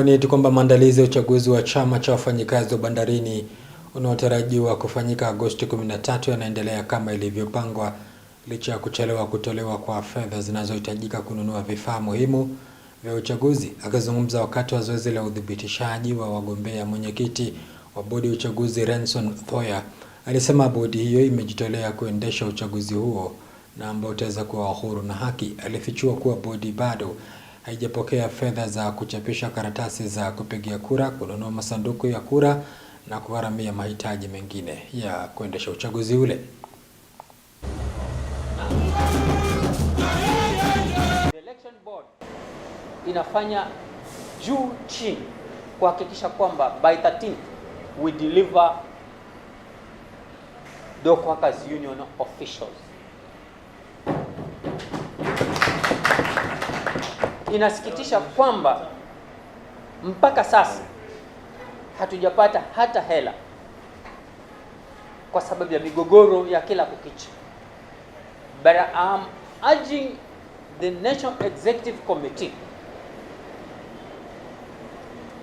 Ni kwamba maandalizi ya uchaguzi wa chama cha wafanyikazi wa bandarini unaotarajiwa kufanyika Agosti 13 yanaendelea kama ilivyopangwa licha ya kuchelewa kutolewa kwa fedha zinazohitajika kununua vifaa muhimu vya uchaguzi. Akizungumza wakati wa zoezi la udhibitishaji wa wagombea, mwenyekiti wa bodi ya uchaguzi Renson Thoya alisema bodi hiyo imejitolea kuendesha uchaguzi huo na ambao utaweza kuwa huru na haki. Alifichua kuwa bodi bado haijapokea fedha za kuchapisha karatasi za kupigia kura, kununua masanduku ya kura na kugharamia mahitaji mengine ya kuendesha uchaguzi ule. The election board inafanya juu chini kuhakikisha kwamba by 13 we deliver Dock Workers Union officials. Inasikitisha kwamba mpaka sasa hatujapata hata hela kwa sababu ya migogoro ya kila kukicha. But I'm urging the National Executive Committee,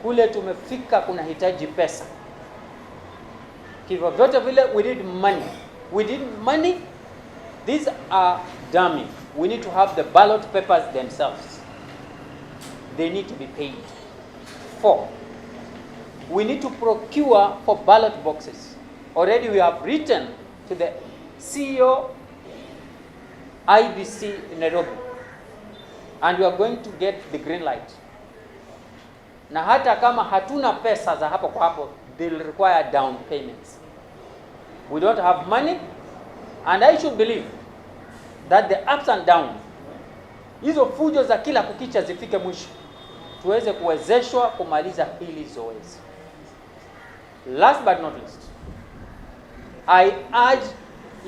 kule tumefika kuna hitaji pesa. Kivyo vyote vile we need money. We need money. These are dummy. We need to have the ballot papers themselves. They need to be paid. 4, we need to procure for ballot boxes. Already we have written to the CEO IBC in Nairobi and we are going to get the green light. Na hata kama hatuna pesa za hapo kwa hapo, they'll require down payments. We don't have money, and I should believe that the ups and downs, hizo fujo za kila kukicha zifike mwisho, tuweze kuwezeshwa kumaliza hili zoezi. Last but not least, I urge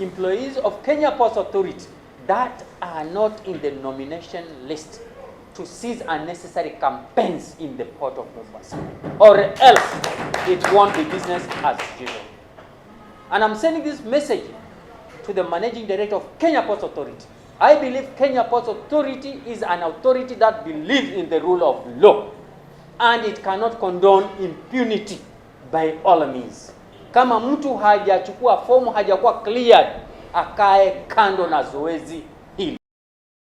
employees of Kenya Ports Authority that are not in the nomination list to cease unnecessary campaigns in the port of Mombasa, or else it won't be business as usual. And I'm sending this message to the managing director of Kenya Ports Authority. I believe Kenya Ports Authority is an authority that believes in the rule of law, and it cannot condone impunity by all means. Kama mtu hajachukua fomu, hajakuwa cleared, akae kando na zoezi